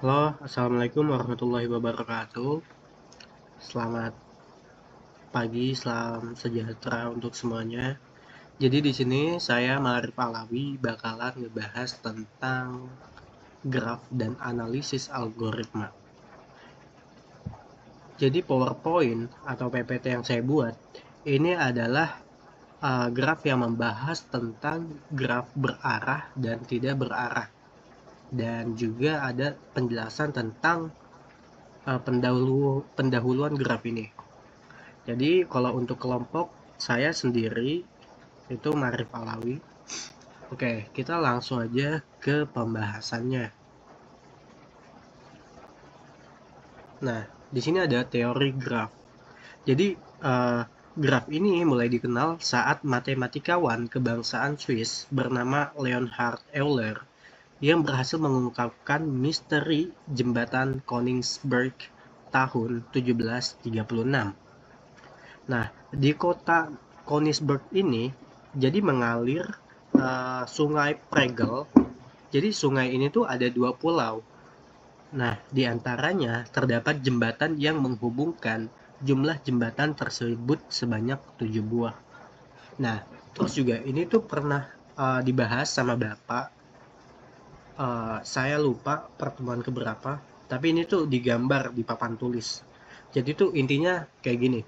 Halo, assalamualaikum warahmatullahi wabarakatuh. Selamat pagi, salam sejahtera untuk semuanya. Jadi di sini saya Marif Alawi bakalan ngebahas tentang graf dan analisis algoritma. Jadi PowerPoint atau PPT yang saya buat ini adalah graf yang membahas tentang graf berarah dan tidak berarah. Dan juga ada penjelasan tentang pendahuluan graf ini. Jadi kalau untuk kelompok saya sendiri itu Marif Alawi. Oke, kita langsung aja ke pembahasannya. Nah, di sini ada teori graf. Jadi graf ini mulai dikenal saat matematikawan kebangsaan Swiss bernama Leonhard Euler yang berhasil mengungkapkan misteri jembatan Koningsberg tahun 1736. Nah, di kota Koningsberg ini jadi mengalir sungai Pregel. Jadi sungai ini tuh ada dua pulau. Nah, di antaranya terdapat jembatan yang menghubungkan. Jumlah jembatan tersebut sebanyak 7 buah. Nah, terus juga ini tuh pernah dibahas sama Bapak. Saya lupa pertemuan keberapa, tapi ini tuh digambar di papan tulis. Jadi tuh intinya kayak gini.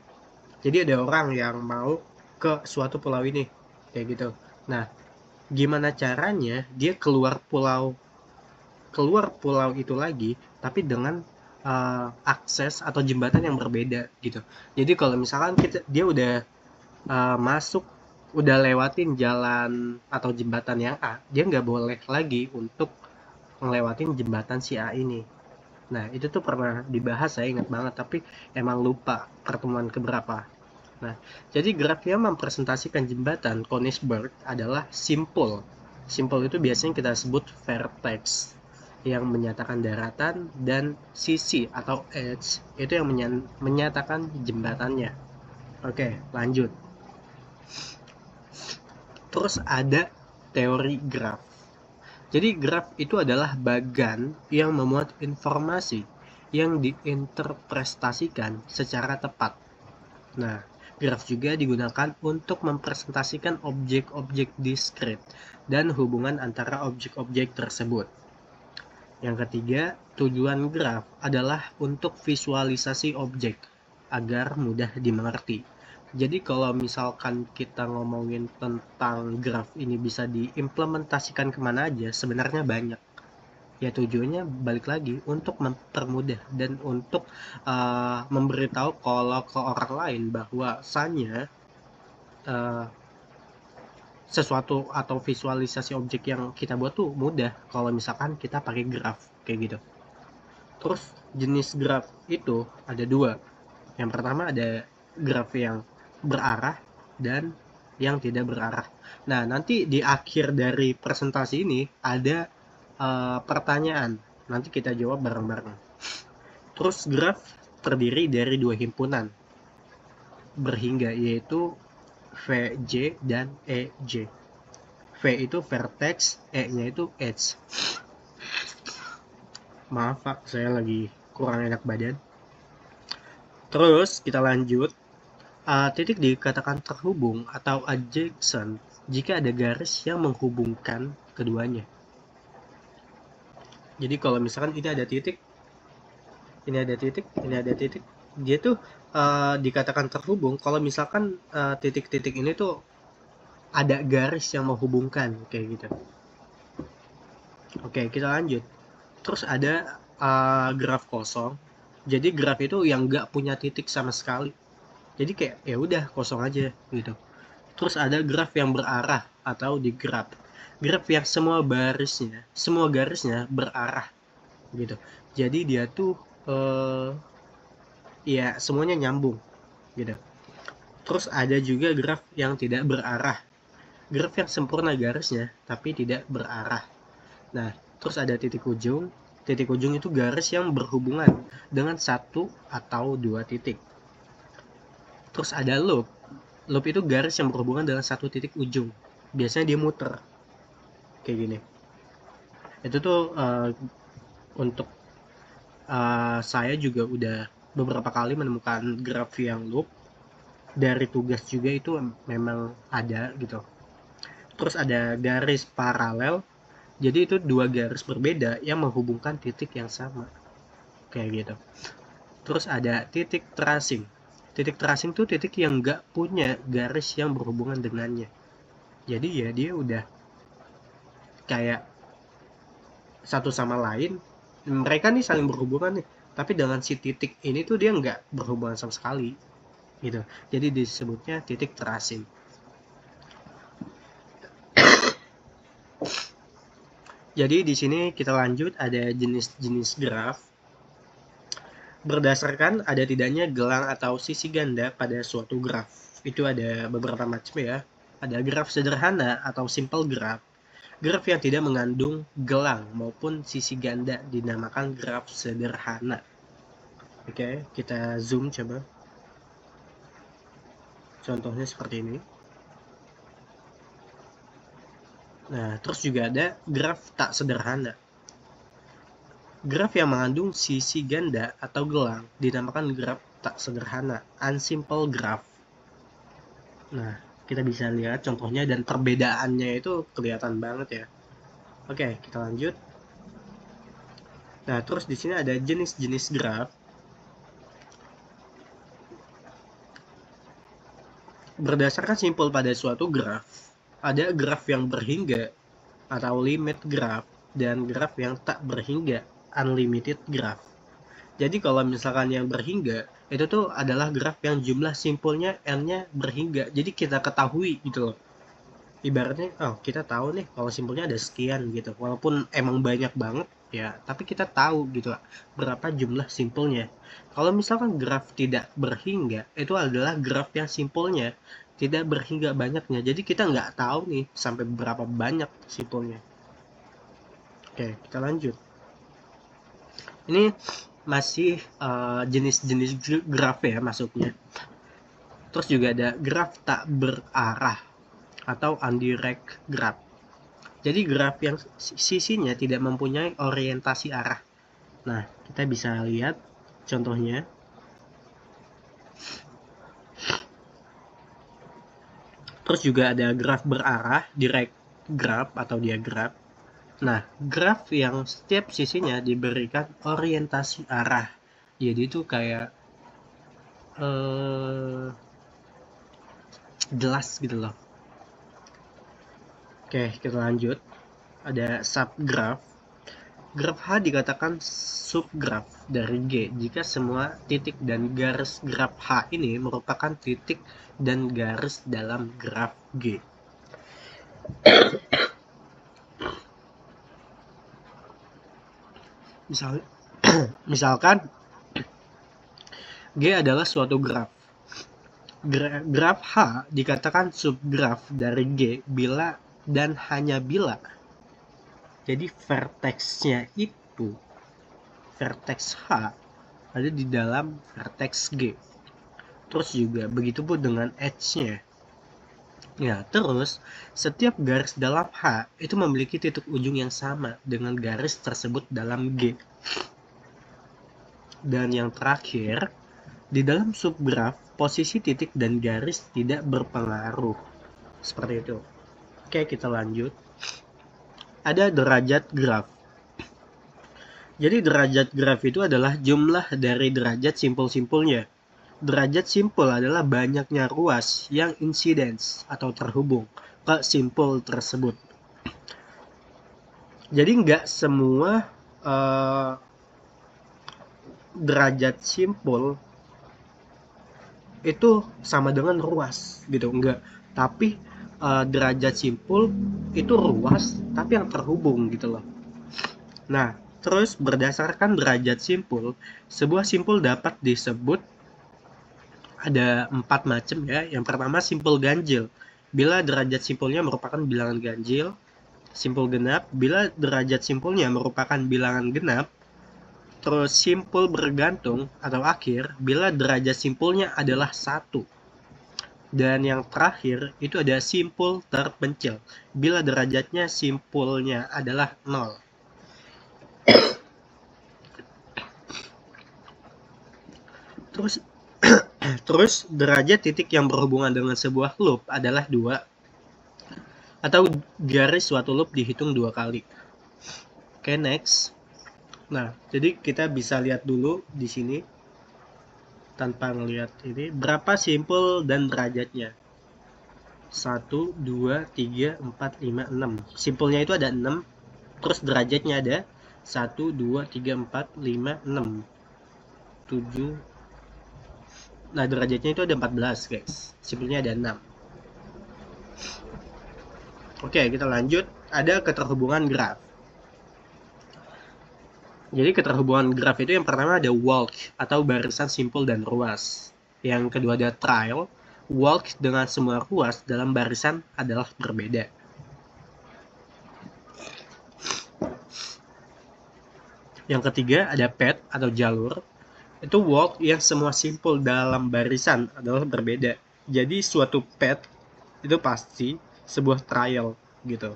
Jadi ada orang yang mau ke suatu pulau ini, kayak gitu. Nah, gimana caranya dia keluar pulau itu lagi, tapi dengan akses atau jembatan yang berbeda gitu. Jadi kalau misalkan dia udah masuk, udah lewatin jalan atau jembatan yang A, dia nggak boleh lagi untuk ngelewatin jembatan si A ini. Nah, itu tuh pernah dibahas, saya ingat banget, tapi emang lupa pertemuan keberapa. Nah, jadi graf yang mempresentasikan jembatan Koningsberg adalah simpul. Simpul itu biasanya kita sebut vertex yang menyatakan daratan dan sisi atau edge itu yang menyatakan jembatannya. Oke, lanjut. Terus ada teori graf. Jadi graf itu adalah bagan yang memuat informasi yang diinterpretasikan secara tepat. Nah, graf juga digunakan untuk mempresentasikan objek-objek diskrit dan hubungan antara objek-objek tersebut. Yang ketiga, tujuan graf adalah untuk visualisasi objek agar mudah dimengerti. Jadi kalau misalkan kita ngomongin tentang graf ini bisa diimplementasikan kemana aja, sebenarnya banyak. Ya tujuannya balik lagi untuk mempermudah dan untuk memberitahu kalau ke orang lain bahwasanya uh, sesuatu atau visualisasi objek yang kita buat tuh mudah kalau misalkan kita pakai graf kayak gitu. Terus jenis graf itu ada dua. Yang pertama ada graf yang berarah dan yang tidak berarah. Nah, nanti di akhir dari presentasi ini ada pertanyaan. Nanti kita jawab bareng-bareng. Terus graf terdiri dari dua himpunan berhingga yaitu VJ dan EJ. V itu vertex, E-nya itu edge. Maaf Pak, saya lagi kurang enak badan. Terus kita lanjut. Titik dikatakan terhubung atau adjacent jika ada garis yang menghubungkan keduanya. Jadi kalau misalkan ini ada titik, ini ada titik, ini ada titik, dia tuh dikatakan terhubung kalau misalkan titik-titik ini tuh ada garis yang menghubungkan kayak gitu. Oke, kita lanjut. Terus ada graf kosong. Jadi graf itu yang nggak punya titik sama sekali. Jadi kayak ya udah kosong aja gitu. Terus ada graf yang berarah atau di graf. Graf yang semua garisnya berarah gitu. Jadi dia tuh ya semuanya nyambung gitu. Terus ada juga graf yang tidak berarah. Graf yang sempurna garisnya tapi tidak berarah. Nah, terus ada titik ujung. Titik ujung itu garis yang berhubungan dengan satu atau dua titik. Terus ada loop. Loop itu garis yang berhubungan dengan satu titik ujung. Biasanya dia muter kayak gini. Itu tuh untuk saya juga udah beberapa kali menemukan graf yang loop. Dari tugas juga itu memang ada gitu. Terus ada garis paralel, jadi itu dua garis berbeda yang menghubungkan titik yang sama, kayak gitu. Terus ada titik tracing. Titik tracing tuh titik yang nggak punya garis yang berhubungan dengannya. Jadi ya dia udah kayak satu sama lain, mereka nih saling berhubungan nih, tapi dengan si titik ini tuh dia nggak berhubungan sama sekali gitu. Jadi disebutnya titik tracing. Jadi di sini kita lanjut, ada jenis-jenis graf. Berdasarkan ada tidaknya gelang atau sisi ganda pada suatu graf. Itu ada beberapa macam ya. Ada graf sederhana atau simple graph. Graf yang tidak mengandung gelang maupun sisi ganda dinamakan graf sederhana. Oke, kita zoom coba. Contohnya seperti ini. Nah, terus juga ada graf tak sederhana. Graf yang mengandung sisi ganda atau gelang dinamakan graf tak sederhana, unsimple graph. Nah, kita bisa lihat contohnya dan perbedaannya itu kelihatan banget ya. Oke, kita lanjut. Nah, terus di sini ada jenis-jenis graf. Berdasarkan simpul pada suatu graf, ada graf yang berhingga atau limit graph dan graf yang tak berhingga, unlimited graph. Jadi kalau misalkan yang berhingga itu tuh adalah graf yang jumlah simpulnya n-nya berhingga. Jadi kita ketahui gitu loh. Ibaratnya, oh kita tahu nih kalau simpulnya ada sekian gitu. Walaupun emang banyak banget ya, tapi kita tahu gitu berapa jumlah simpulnya. Kalau misalkan graf tidak berhingga, itu adalah graf yang simpulnya tidak berhingga banyaknya. Jadi kita nggak tahu nih sampai berapa banyak simpulnya. Oke, kita lanjut. Ini masih jenis-jenis graf ya masuknya. Terus juga ada graf tak berarah atau undirect graph. Jadi graf yang sisinya tidak mempunyai orientasi arah. Nah, kita bisa lihat contohnya. Terus juga ada graf berarah, direct graph atau diagram. Nah, graf yang setiap sisinya diberikan orientasi arah. Jadi itu kayak jelas gitu loh. Oke, kita lanjut. Ada subgraph. Graf H dikatakan subgraf dari G jika semua titik dan garis graf H ini merupakan titik dan garis dalam graf G. Misalkan G adalah suatu graf. Graf H dikatakan subgraf dari G bila dan hanya bila. Jadi vertexnya itu, vertex H ada di dalam vertex G. Terus juga begitu pun dengan edge-nya. Ya, terus setiap garis dalam H itu memiliki titik ujung yang sama dengan garis tersebut dalam G. Dan yang terakhir, di dalam subgraf, posisi titik dan garis tidak berpengaruh. Seperti itu. Oke, kita lanjut. Ada derajat graf. Jadi derajat graf itu adalah jumlah dari derajat simpul-simpulnya. Derajat simpul adalah banyaknya ruas yang insidence atau terhubung ke simpul tersebut. Jadi nggak semua derajat simpul itu sama dengan ruas gitu, enggak. Tapi derajat simpul itu ruas tapi yang terhubung gitu loh. Nah, terus berdasarkan derajat simpul, sebuah simpul dapat disebut ada 4 macam ya. Yang pertama simpul ganjil, bila derajat simpulnya merupakan bilangan ganjil. Simpul genap, bila derajat simpulnya merupakan bilangan genap. Terus simpul bergantung atau akhir, bila derajat simpulnya adalah 1. Dan yang terakhir itu ada simpul terpencil, bila derajatnya simpulnya adalah 0. Terus terus derajat titik yang berhubungan dengan sebuah loop adalah 2, atau garis suatu loop dihitung 2 kali. Oke, next. Nah, jadi kita bisa lihat dulu di sini tanpa ngelihat ini berapa simpul dan derajatnya. 1, 2, 3, 4, 5, 6. Simpulnya itu ada 6, terus derajatnya ada 1, 2, 3, 4, 5, 6, 7. Nah, derajatnya itu ada 14, guys. Simpulnya ada 6. Oke, kita lanjut. Ada keterhubungan graf. Jadi keterhubungan graf itu yang pertama ada walk atau barisan simpul dan ruas. Yang kedua ada trail. Walk dengan semua ruas dalam barisan adalah berbeda. Yang ketiga ada path atau jalur. Itu walk yang semua simpul dalam barisan adalah berbeda. Jadi suatu path itu pasti sebuah trail gitu.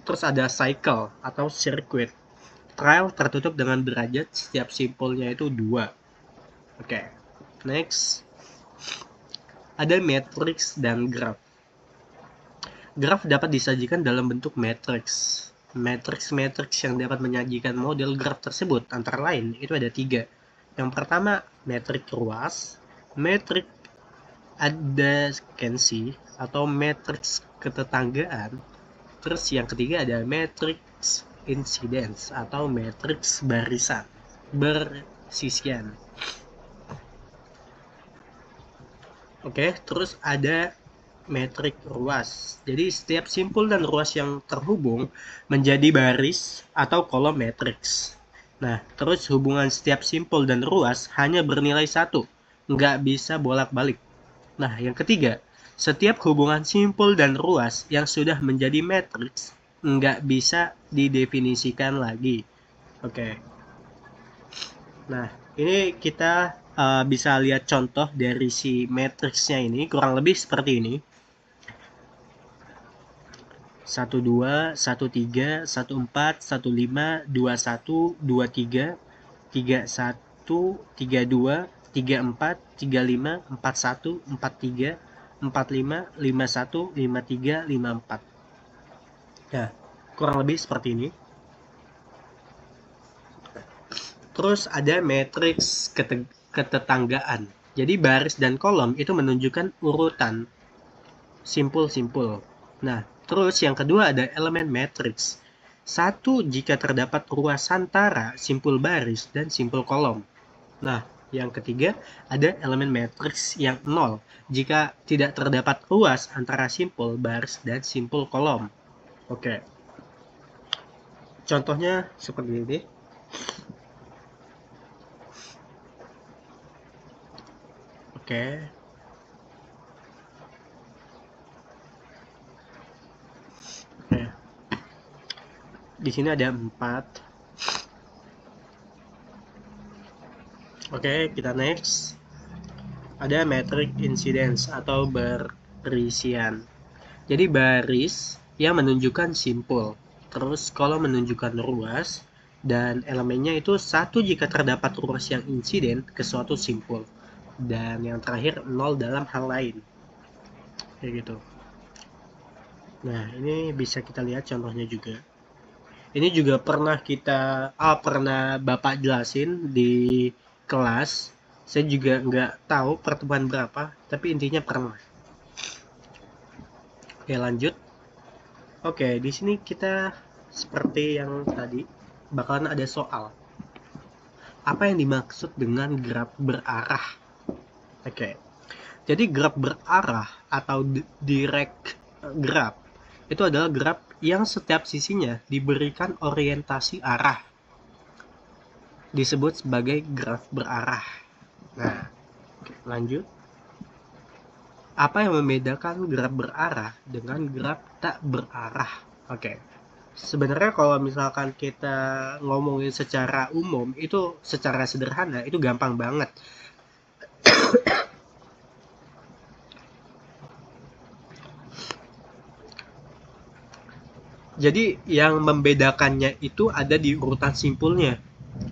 Terus ada cycle atau circuit. Trail tertutup dengan derajat setiap simpulnya itu 2. Oke, next. Ada matrix dan graf. Graf dapat disajikan dalam bentuk matrix. Matrix yang dapat menyajikan model graf tersebut antara lain itu ada 3. Yang pertama matrix ruas, matrix adjacency atau matrix ketetanggaan. Terus yang ketiga ada matrix incidence atau matrix barisan bersisian. Oke, terus ada metrik ruas. Jadi setiap simpul dan ruas yang terhubung menjadi baris atau kolom matriks. Nah, terus hubungan setiap simpul dan ruas hanya bernilai 1, nggak bisa bolak-balik. Nah, yang ketiga, setiap hubungan simpul dan ruas yang sudah menjadi matriks nggak bisa didefinisikan lagi. Oke. Nah, ini kita bisa lihat contoh dari si matriksnya ini, kurang lebih seperti ini. 1, 2, 1, 3, 1, 4, 1, 5, 2, 1, 2, 3, 3, 1, 3, 2, 3, 4, 3, 5, 4, 1, 4, 3, 4, 5, 5, 1, 5, 3, 5, 4. Ya, kurang lebih seperti ini. Terus ada matriks ketetanggaan. Jadi baris dan kolom itu menunjukkan urutan simpul-simpul. Nah, terus yang kedua ada elemen matriks. 1 jika terdapat ruas antara simpul baris dan simpul kolom. Nah, yang ketiga ada elemen matriks yang 0 jika tidak terdapat ruas antara simpul baris dan simpul kolom. Oke. Contohnya seperti ini. Oke. Di sini ada 4. Oke, kita next. Ada matrix incidence atau berisian. Jadi baris yang menunjukkan simpul, terus kolom menunjukkan ruas, dan elemennya itu 1 jika terdapat ruas yang insiden ke suatu simpul, dan yang terakhir 0 dalam hal lain. Kayak gitu. Nah, ini bisa kita lihat contohnya juga. Ini juga pernah Bapak jelasin di kelas. Saya juga nggak tahu pertemuan berapa, tapi intinya pernah. Oke, lanjut. Oke, di sini kita seperti yang tadi bakalan ada soal. Apa yang dimaksud dengan graf berarah? Oke. Jadi graf berarah atau direct graph itu adalah graf yang setiap sisinya diberikan orientasi arah. Disebut sebagai graf berarah. Nah, lanjut. Apa yang membedakan graf berarah dengan graf tak berarah? Oke. Sebenarnya kalau misalkan kita ngomongin secara umum, itu secara sederhana, itu gampang banget. Jadi yang membedakannya itu ada di urutan simpulnya.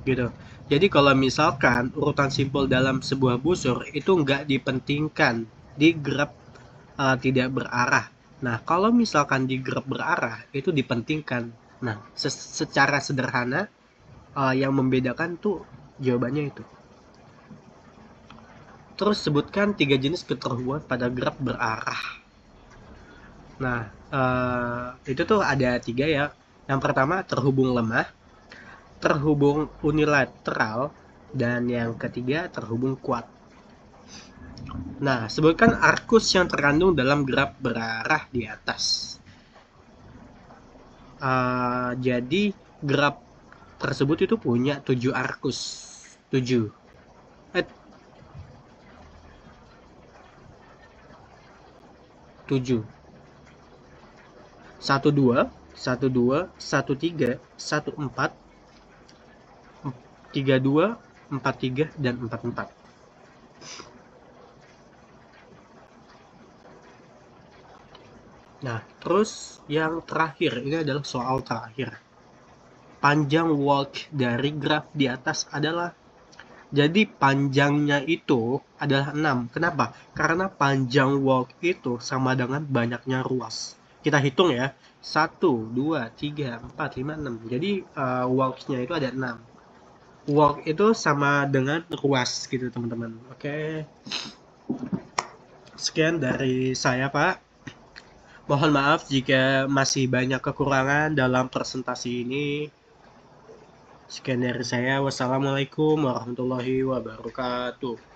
gitu. Jadi kalau misalkan urutan simpul dalam sebuah busur itu nggak dipentingkan di graf tidak berarah. Nah, kalau misalkan di graf berarah itu dipentingkan. Nah, secara sederhana yang membedakan tuh jawabannya itu. Terus sebutkan 3 jenis keterhubungan pada graf berarah. Nah, itu tuh ada 3 ya. Yang pertama terhubung lemah, terhubung unilateral, dan yang ketiga terhubung kuat. Nah, sebutkan arkus yang terkandung dalam graf berarah di atas. Jadi graf tersebut itu punya 7 arkus. 7. 7. 12, 12, 13, 14, 32, 43, dan 44. Nah, terus yang terakhir, ini adalah soal terakhir. Panjang walk dari graf di atas adalah, jadi panjangnya itu adalah 6. Kenapa? Karena panjang walk itu sama dengan banyaknya ruas. Kita hitung ya. 1, 2, 3, 4, 5, 6. Jadi walks-nya itu ada 6. Walk itu sama dengan ruas gitu teman-teman. Oke. Sekian dari saya Pak. Mohon maaf jika masih banyak kekurangan dalam presentasi ini. Sekian dari saya. Wassalamualaikum warahmatullahi wabarakatuh.